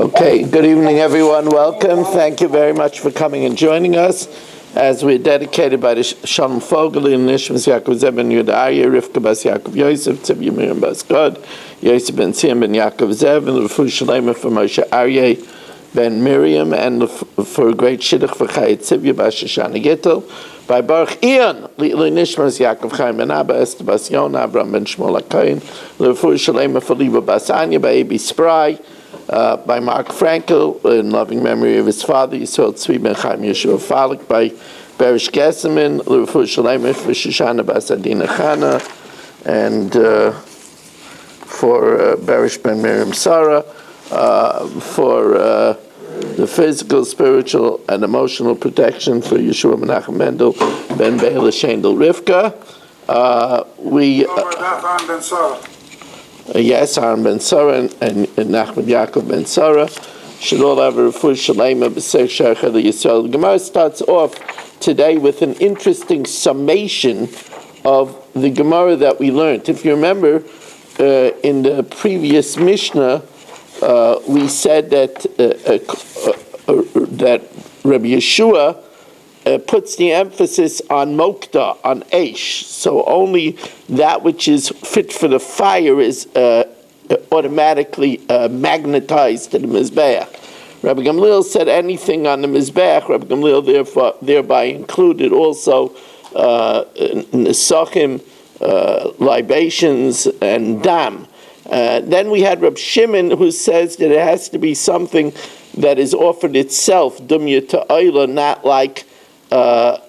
Okay, good evening everyone, welcome. Thank you very much for coming and joining us as we're dedicated by the Shalom Fogel in Nishmas Yaakov Zev ben Yehuda Aryeh, Rivka bas Yaakov Yosef, Tzivya Miriam bas God, Yosef ben Tzim ben Yaakov Zev, and Refu Shalema for Moshe Aryeh ben Miriam, and for a great Shidduch for Chayet Tzivya bas Shoshana Gittel, by Baruch Ian, Li Nishmas Yaakov Chaim ben Abba, Esther bas Yonah, Abraham ben Shmuel HaKohen, Refu Shalema for Liba bas Anya, by Abi Spry, by Mark Frankel, in loving memory of his father, Yisrael Tzvi ben Chaim Yeshua Falik, by Berish Gessemin, L'Refuah Shalema for Shoshana bas Adina Chana, and for Berish ben Miriam Sarah, for the physical, spiritual, and emotional protection for Yeshua Menachem Mendel ben Beila Shendel Rivka. Yes, Aaron ben Sarah and Nachman Yaakov ben Sarah should all have a refuah shalema b'seich she'achad Yisrael. The Gemara starts off today with an interesting summation of the Gemara that we learned. If you remember, in the previous Mishnah, we said that that Rabbi Yeshua puts the emphasis on mokta, on eish. So only that which is fit for the fire is automatically magnetized to the mizbeach. Rabbi Gamliel said anything on the mizbeach. Rabbi Gamliel thereby included also nesachim, libations, and dam. Then we had Reb Shimon, who says that it has to be something that is offered itself, dumya ta'ayla, not like a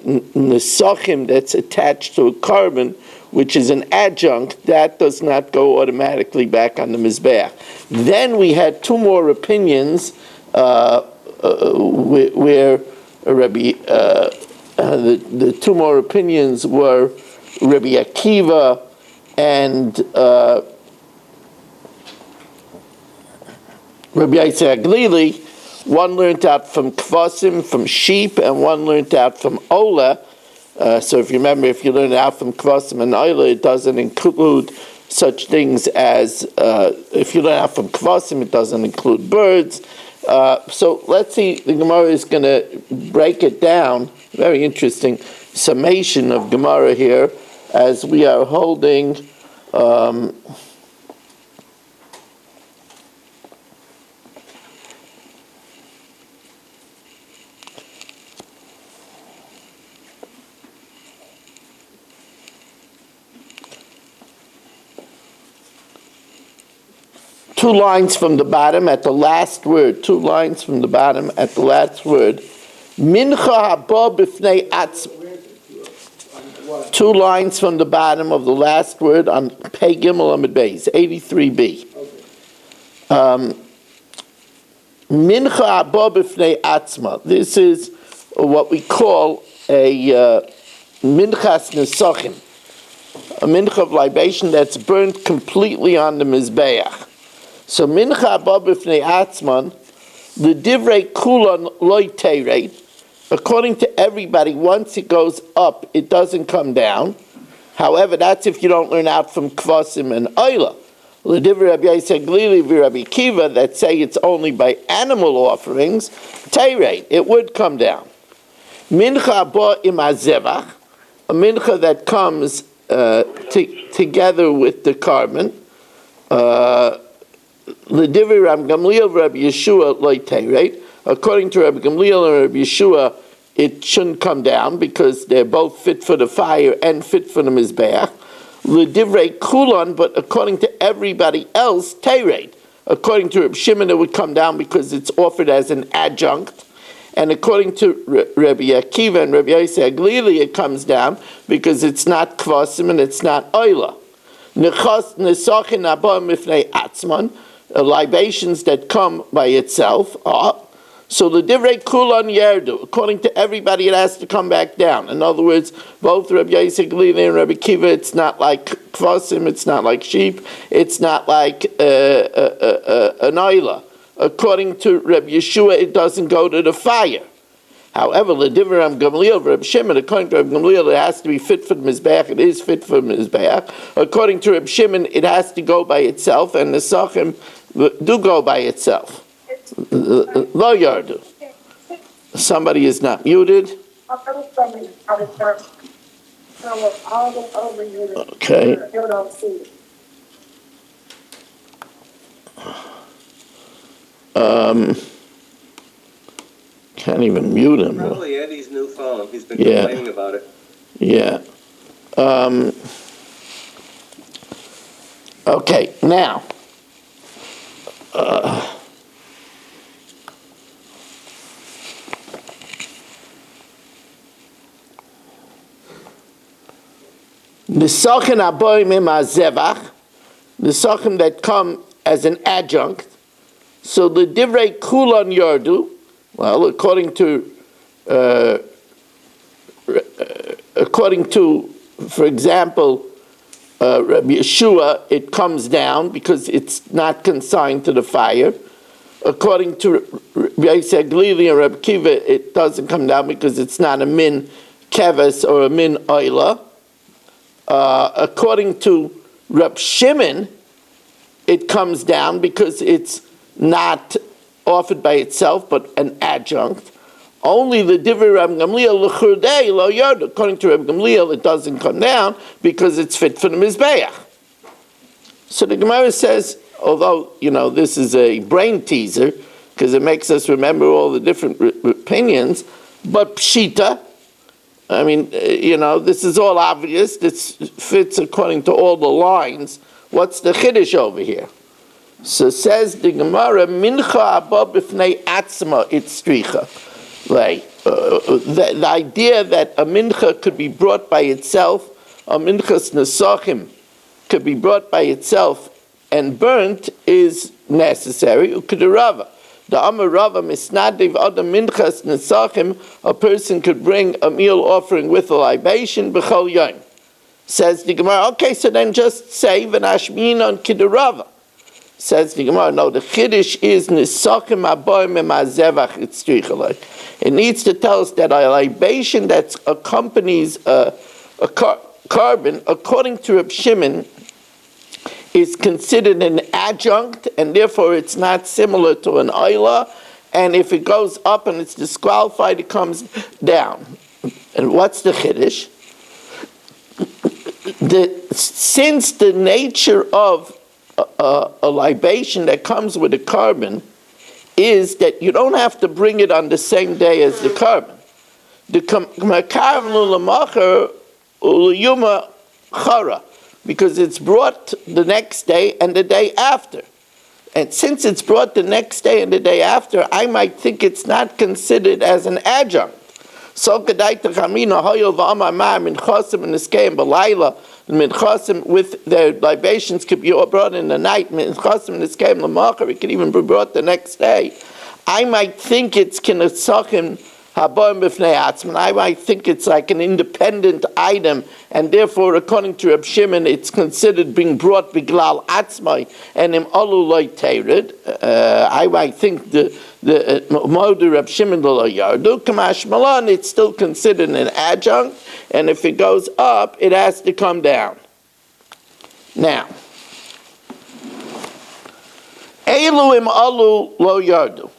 nesachim that's attached to a carbon, which is an adjunct, that does not go automatically back on the mizbeach. Then we had two more opinions where Rabbi, the two more opinions were Rabbi Akiva and Rabbi Yitzhak Glili. One learned out from kvasim, from sheep, and one learned out from ola. So if you remember, if you learn out from kvasim and ola, it doesn't include such things as, if you learn out from kvasim, it doesn't include birds. So let's see, the Gemara is going to break it down. Very interesting summation of Gemara here, as we are holding two lines from the bottom at the last word. Two lines from the bottom at the last word. Mincha haba b'fnei atzma. Two lines from the bottom of the last word on Pei Gimel Amud Beis, 83b. Mincha haba b'fnei atzma. This is what we call a minchas nesachim, a mincha of libation that's burnt completely on the mizbeach. So mincha haba b'fnei atzman, the divrei kulan loy teirei. According to everybody, once it goes up, it doesn't come down. However, that's if you don't learn out from kvasim and oila. The divrei Rabbi Yitzhak Glili v'Rabbi Akiva that say it's only by animal offerings, teirei, it would come down. Mincha haba im hazevach, a mincha that comes together with the carbon. L'divrei Rabbi Gamliel v'Rabbi Yeshua loy teirei. According to Rabbi Gamliel and Rabbi Yeshua, it shouldn't come down because they're both fit for the fire and fit for the mizbeach. L'divrei kulan, but according to everybody else, teirei. According to Rabbi Shimon, it would come down because it's offered as an adjunct. And according to Rabbi Akiva and Rabbi Yitzhak Glili, it comes down because it's not kvasim and it's not oila. Nechas nesachin haba mifnei atzman, libations that come by itself are. So the divrei kulan yerdu, according to everybody, it has to come back down. In other words, both Rabbi Yitzhak Glili and Rabbi Akiva, it's not like kvasim, it's not like sheep, it's not like an oila. According to Rabbi Yeshua, it doesn't go to the fire. However, l'divrei Rabbi Gamliel, Rabbi Shimon, according to Rabbi Gamliel, it has to be fit for the mizbeach. It is fit for the mizbeach. According to Rabbi Shimon, it has to go by itself, and the nesachim do go by itself. Lo yardu. Somebody is not muted. Okay. Can't even mute him. Probably Eddie's new phone. He's been complaining about it. Yeah. Okay, now. Nisachim aboim im hazevach, nisachim that come as an adjunct. So the divrei kulon yardu. Well, according to, for example, Rabbi Yeshua, it comes down because it's not consigned to the fire. According to Rabbi Glili and Rabbi Kiva, it doesn't come down because it's not a min keves or a min oila. According to Reb Shimon, it comes down because it's not offered by itself, but an adjunct. Only the Divrei Reb Gamliel l'churdei lo yard. According to Reb Gamliel, it doesn't come down because it's fit for the mizbeach. So the Gemara says, although this is a brain teaser because it makes us remember all the different opinions, but pshita. I mean, this is all obvious. This fits according to all the lines. What's the chiddush over here? So says the Gemara, mincha abba b'fnei atzma itzricha. Like, the idea that a mincha could be brought by itself, a minchas nesachim could be brought by itself and burnt is necessary. Ukedarava. The Amar Rava misnadiv adam minchas nesachim, a person could bring a meal offering with a libation b'chol yom. Says the Gemara, okay, so then just say v'nashminon kedarava. Says the Gemara, no, the chiddush is nisachim aboim emazevach itzrichalei. It needs to tell us that a libation that accompanies a carbon, according to Reb Shimon, is considered an adjunct, and therefore it's not similar to an oila. And if it goes up and it's disqualified, it comes down. And what's the chiddush? Since the nature of a libation that comes with a carbon is that you don't have to bring it on the same day as the carbon. Because it's brought the next day and the day after. And since it's brought the next day and the day after, I might think it's not considered as an adjunct. So with their libations could be brought in the night, it could even be brought the next day. I might think it's kinasachim haboim b'fnei atzman. I might think it's like an independent item, and therefore, according to Reb Shimon, it's considered being brought biglal atzmai and im alu loy teirid. I might think the modu Reb Shimon lo yardu kamash malan. It's still considered an adjunct, and if it goes up, it has to come down. Now, elu im alu lo yardu.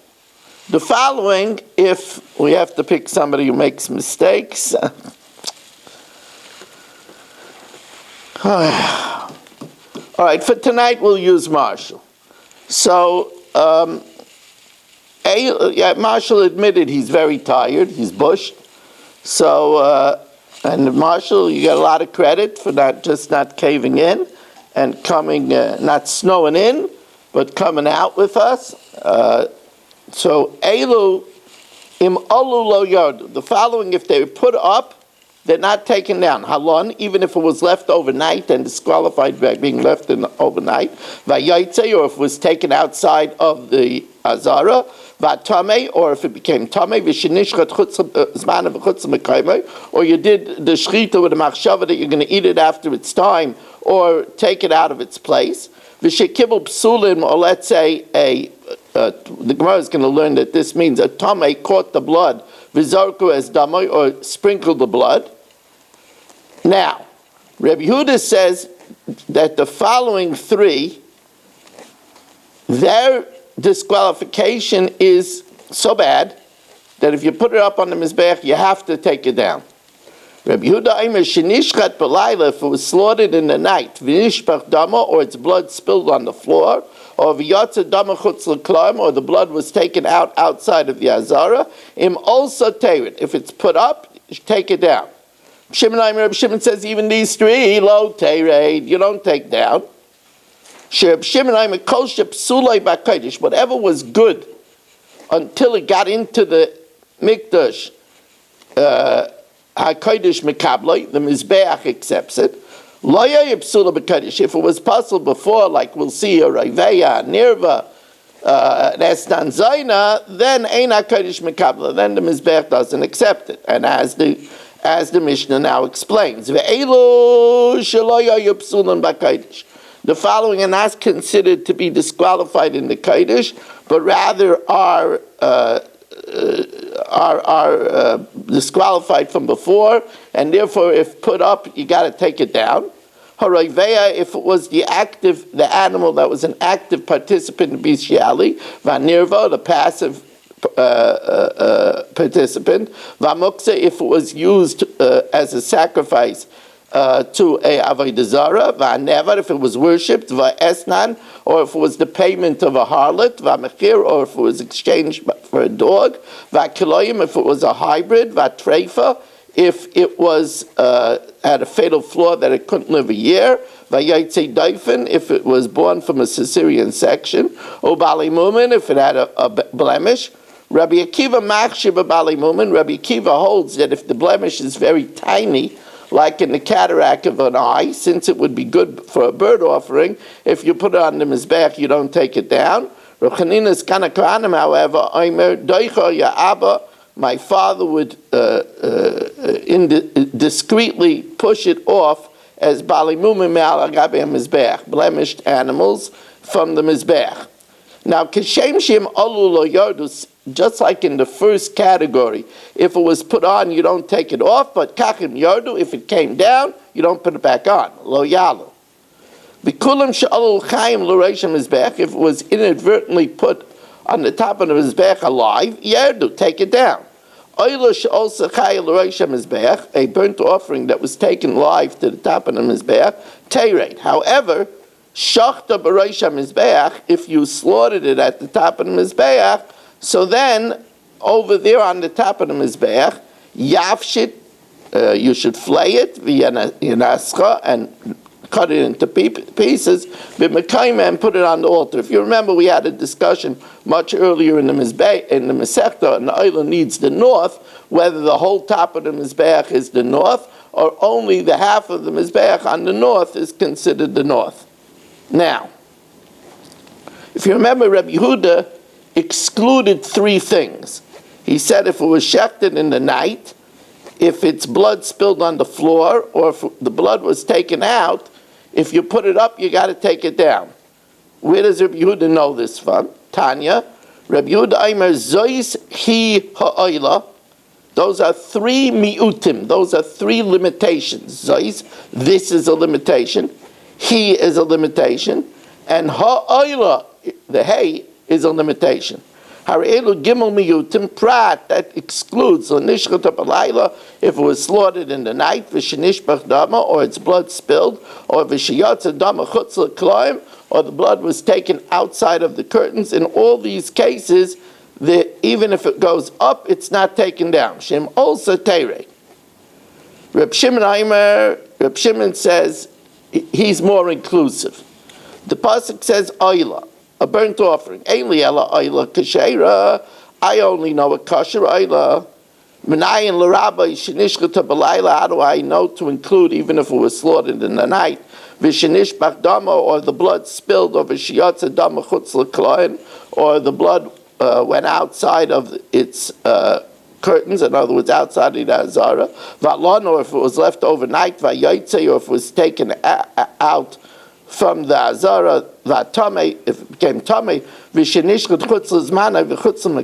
The following, if we have to pick somebody who makes mistakes. All right, for tonight we'll use Marshall. So, Marshall admitted he's very tired, he's bushed. So, and Marshall, you got a lot of credit for not caving in and coming, not snowing in, but coming out with us. So, Elu im alu lo yard. The following, if they were put up, they're not taken down. Halon, even if it was left overnight and disqualified by being left overnight. Vayaytze, or if it was taken outside of the azara. Vatame, or if it became tame. Vishinishchat zman v'chutz mekayme, or you did the shchita with a machshava that you're going to eat it after its time, or take it out of its place. V'shekibul psulim, or let's say the Gemara is going to learn that this means a tamei caught the blood, v'zarku as damai, or sprinkled the blood. Now, Rabbi Yehuda says that the following three their disqualification is so bad that if you put it up on the Mizbeach, you have to take it down. Rabbi Yehuda Aimer Shenishchat B'layla, if it was slaughtered in the night, V'nishpach Dama, or its blood spilled on the floor, or V'yatza Dama Chutz L'Klayim, or the blood was taken out outside of the Azara, Im also Teirit. If it's put up, take it down. Rabbi Shimon says even these three, Lo Teirit, you don't take down. Whatever was good until it got into the Mikdash, HaKodesh Mekablai, the Mizbeach accepts it. If it was possible before, like we'll see, a Raiveya, Nirva, Nestan Zaina, then Ein HaKodesh Mekablai, then the Mizbeach doesn't accept it. And as the Mishnah now explains, the following are not considered to be disqualified in the Kodesh, but rather are disqualified from before, and therefore, if put up, you got to take it down. Harayveya, if it was the animal that was an active participant in bestiality, Vanirva, the passive participant, Vamuksa, if it was used as a sacrifice to a avodah zarah, va'nevar, if it was worshipped, va'esnan, or if it was the payment of a harlot, va'mechir, or if it was exchanged for a dog, va'kiloyim, if it was a hybrid, va'treifa, if it was had a fatal flaw that it couldn't live a year, va'yaitze daifen, if it was born from a cesarean section, o bali mumin, if it had a blemish. Rabbi Akiva machshir bali mumin. Rabbi Akiva holds that if the blemish is very tiny, like in the cataract of an eye, since it would be good for a bird offering, if you put it on the Mizbeach, you don't take it down. Rav Chanina's Kanakanim, however, Omer, Doicha ya Abba, my father would discreetly push it off as Bali Mumim Me'al Agabe Mizbeach, blemished animals from the Mizbeach. Now, Kishem Shem Alu Lo Yordus, just like in the first category, if it was put on, you don't take it off, but Kachim Yordu, if it came down, you don't put it back on. Lo Yalu. Bikulam Sha'alu Chaim L'Reishim Mizbech, if it was inadvertently put on the top of the Mizbech alive, Yerdu, take it down. Oyla Sha'al Chayim L'Reishim Mizbech, a burnt offering that was taken live to the top of the Mizbech, Teirate. However, Shachta B'Reisha Mizbeach, if you slaughtered it at the top of the Mizbeach, so then over there on the top of the Mizbeach, Yafshit, you should flay it via Yanascha and cut it into pieces, and put it on the altar. If you remember, we had a discussion much earlier in the Mizbeach, in the Masechta, and the Oila needs the north, whether the whole top of the Mizbeach is the north, or only the half of the Mizbeach on the north is considered the north. Now, if you remember, Rabbi Yehuda excluded three things. He said if it was shechted in the night, if its blood spilled on the floor, or if the blood was taken out, if you put it up, you got to take it down. Where does Rabbi Yehuda know this from? Tanya, Rabbi Yehuda Aimer Zois Hi Ha'oila. Those are three miutim. Those are three limitations. Zois, this is a limitation. He is a limitation, and ha'oila, the hay, is a limitation. Harelu gimel miyutim prat, that excludes l'nishchat b'layla, if it was slaughtered in the night, v'shenishbach dama, or its blood spilled, or v'shiyatza dama chutz l'klayim, or the blood was taken outside of the curtains. In all these cases, even if it goes up, it's not taken down. Shem also teirei. Reb Shimon says, he's more inclusive. The pasuk says oila, a burnt offering. Ainli ela oila kashera. I only know a kosher oila. Menayin l'rabbi shenishchata b'layla. How do I know to include even if it was slaughtered in the night? V'shenishbach dama, or the blood spilled, or v'shiyatza dama chutz l'kloin, or the blood went outside of its curtains, in other words, outside the Azara, Valon, or if it was left overnight, Vayaitze, or if it was taken out from the Azara, Vatame, if it became Tame, Vishinishkut Chutzlizmana, Vichutzl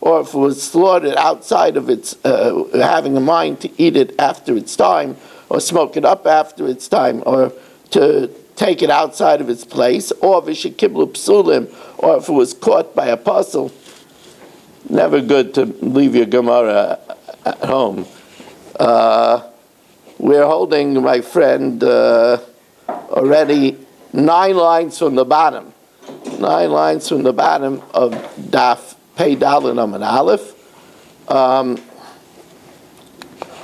or if it was slaughtered outside of its, having a mind to eat it after its time, or smoke it up after its time, or to take it outside of its place, or v'shekiblu psulim, or if it was caught by a puzzle. Never good to leave your Gemara at home. We're holding, my friend, already 9 lines from the bottom. 9 lines from the bottom of Daf Pei Daled Amud Aleph.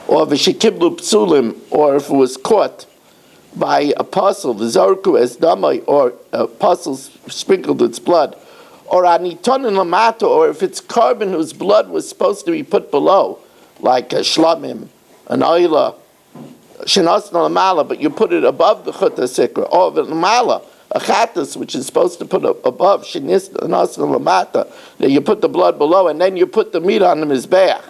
Or v'shekiblu psulim, or if it was caught by a puzzle, the zorku es damai, or a puzzle sprinkled its blood, or anitonin lamata, or if it's carbon whose blood was supposed to be put below, like a shlamim, an oila, shenas lamala, but you put it above the chutta sikra, or lamala, a chatas, which is supposed to put above, shenas lamata, that you put the blood below, and then you put the meat on the mizbeach.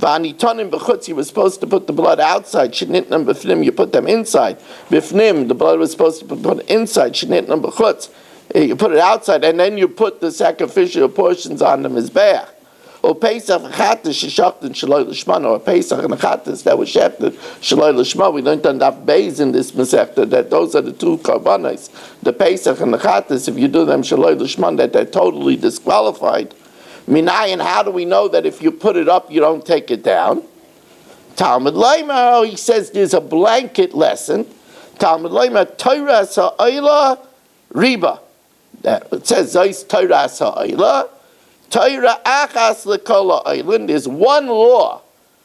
V'anitonim b'chutz, you were supposed to put the blood outside. Shenitnam b'fnim, you put them inside. B'fnim, the blood was supposed to be put inside. Shenitnam b'chutz, you put it outside, and then you put the sacrificial portions on the mizbeach. Or Pesach chatas sheshachtin shaloi l'shma, or Pesach and chatas that was shechted shaloi l'shma. We learned on Daf Beis in this Masechta that those are the 2 karbanos. The Pesach and the chatas, if you do them shaloi l'shma, that they're totally disqualified. Minayin, how do we know that if you put it up, you don't take it down? Talmud Leimer, he says there's a blanket lesson. Talmud Leimer, Torah ha'oila riba. It says, Zais Torah ha'oila, Torah achas l'kol ha'oilin. There's one law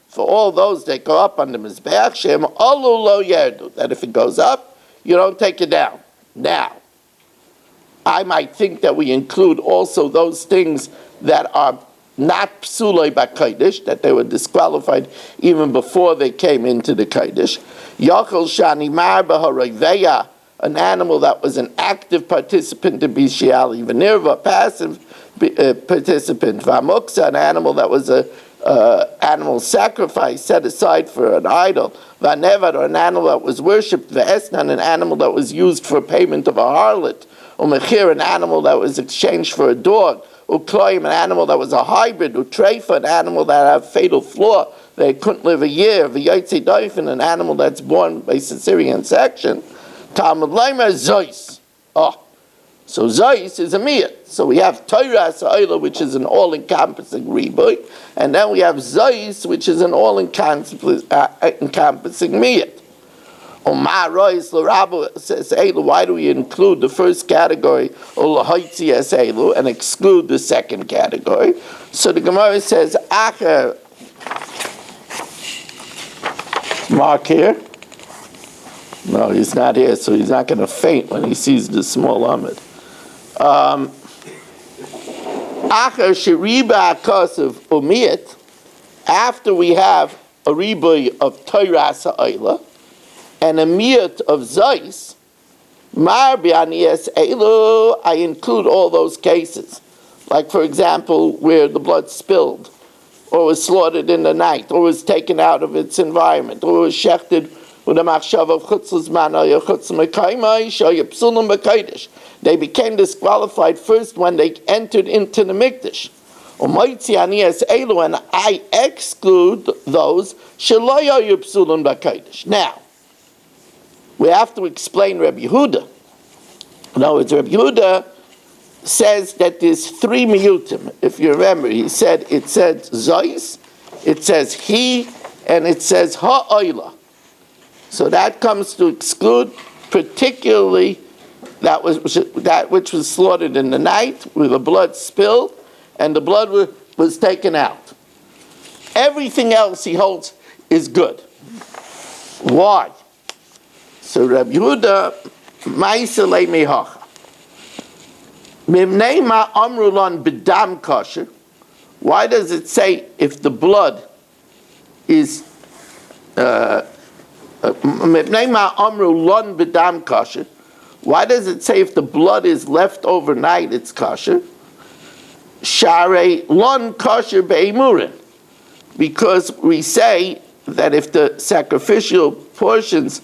for all those that go up on the Mizbeach, Shem alu lo yerdu, that if it goes up, you don't take it down. Now, I might think that we include also those things that are not psulei b'kodesh, that they were disqualified even before they came into the kodesh. Yachol shani mar b'haroveya, an animal that was an active participant in Bishiali, v'nirva, passive participant, v'amuksa, an animal that was a animal sacrifice set aside for an idol, v'nevad, or an animal that was worshipped, v'esnan, an animal that was used for payment of a harlot, umechir, an animal that was exchanged for a dog, ukloim, an animal that was a hybrid, utreifa, an animal that had a fatal flaw, they couldn't live a year, v'yotze doifin, an animal that's born by cesarean section. Talmud Leimer Zeus. Oh, so Zeus is a miyat. So we have Torah ha'oila, which is an all-encompassing riboy, and then we have Zeus, which is an all-encompassing miyat. Omar Rois L'Rabu says, why do we include the first category, Olahoitzi as Elu, and exclude the second category? So the Gemara says, Acher, Mark here? No, he's not here, so he's not going to faint when he sees the small Amid. Acher Sheriba Akos of Umiyat, after we have a riboy of Torah ha'oila, and a miyat of Zeus, Mar Bi'anias Elu, I include all those cases. Like, for example, where the blood spilled, or was slaughtered in the night, or was taken out of its environment, or was shechted with a machshav of chutz l'zman, or chutz l'mekaymai, shoya psulim b'kodesh. They became disqualified first when they entered into the mikdash. U'moitzi anias Elu, and I exclude those shelo yoyu psulim b'kodesh. Now, we have to explain Rabbi Yehuda. In other words, Rabbi Yehuda says that there's 3 miyutim. If you remember, it said Zeus, it says he, and it says ha'oila. So that comes to exclude particularly that which was slaughtered in the night, where the blood spilled, and the blood was taken out. Everything else he holds is good. Why? So Rabbi Yehuda, Ma'aselei mehacha. Mimnei ma amru lan b'dam kosher. Why does it say if the blood is Mimnei ma amru lan b'dam kosher? Why does it say if the blood is left overnight it's kosher? Sharei lan kosher be'imurin. Because we say that if the sacrificial portions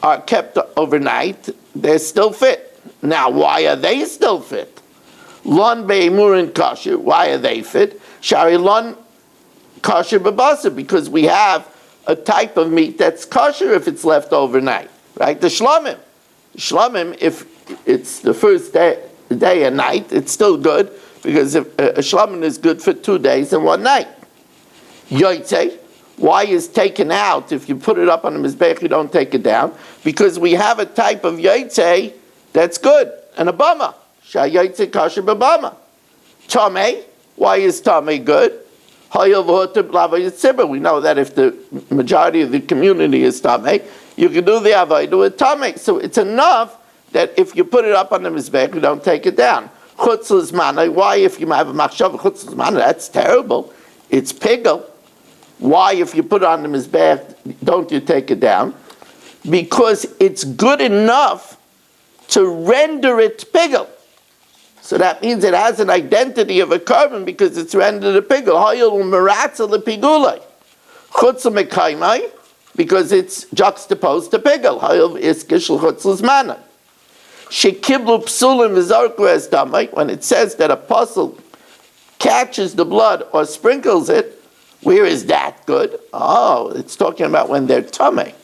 are kept overnight, they're still fit. Now, why are they still fit? Lon be'imurin kosher, why are they fit? Shari lon kosher b'basa, because we have a type of meat that's kosher if it's left overnight, right? The shlamim. Shlamim, if it's the first day and night, it's still good, because if a shlamim is good for 2 days and 1 night. Yotzei, why is taken out? If you put it up on the mizbech, you don't take it down, because we have a type of yotzei that's good, and a bama. Shah yotzei kasher b'bama. Tamei, why is tamei good? We know that if the majority of the community is tamei, you can do the avodah with tamei. So it's enough that if you put it up on the mizbech, you don't take it down. Chutz l'zmana, why if you have a machshav chutz l'zmana, that's terrible. It's pigel. Why if you put it on the mizbech, don't you take it down? Because it's good enough to render it pigel. So that means it has an identity of a carbon because it's rendered a pigel. Hayil u'meratza lepigulei. Chutz l'mekaymai, because it's juxtaposed to pigel. Hayil iskish l'chutz l'zmana. Shekiblu psulim v'zarku es damai, when it says that a puzzle catches the blood or sprinkles it, where is that good? Oh, it's talking about when they're tamei.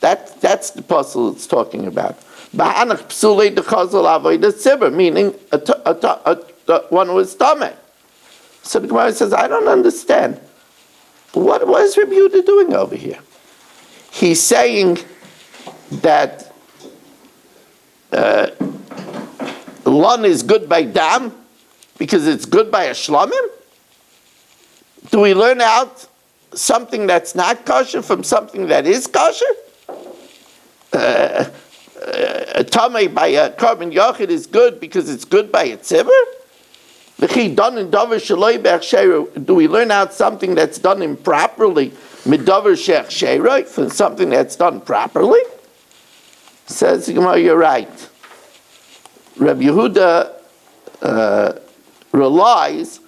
That's the puzzle it's talking about. B'hanach psulei dechazal avodah sibur, meaning one who is tamei. So the Gemara says, I don't understand. What is Rabbi Yehuda doing over here? He's saying that lun is good by dam because it's good by a shlamim? Do we learn out something that's not kosher from something that is kosher? Tamei by a carbon yachid is good because it's good by a tzibur? Do we learn out something that's done improperly? Midavar shech sheiroi, from something that's done properly? Says the Gemara, you're right. Rabbi Yehuda relies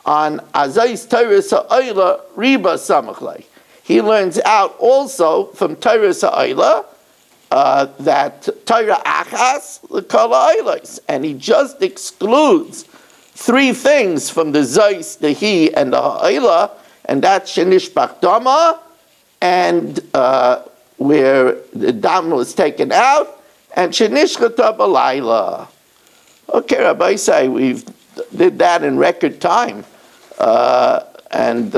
on Azayis Teiris Ha'ayla Riba Samachlei. He learns out also from Teiris Ha'ayla that Torah Achas L'Kol Ha'aylos, and he just excludes 3 things from the Zayis, the He, and the Ha'ayla, and that's Shenishbach Dama, and where the dam was taken out, and Shenishchata B'Layla. Okay, Rabbi say we did that in record time. And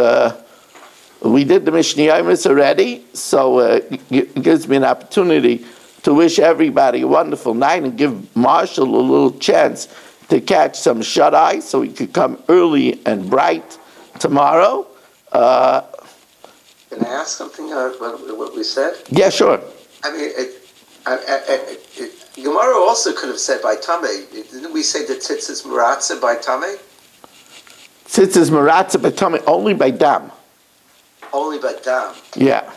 we did the Mishnah Yomis already, so it gives me an opportunity to wish everybody a wonderful night and give Marshall a little chance to catch some shut-eye so he could come early and bright tomorrow. Can I ask something about what we said? Yeah, sure. I mean, Gemara also could have said by Tamei. Didn't we say that Tzitz is Maratza by Tamei? Tzitz is Maratza by Tamei only by Dam. Only by Dam. Yeah.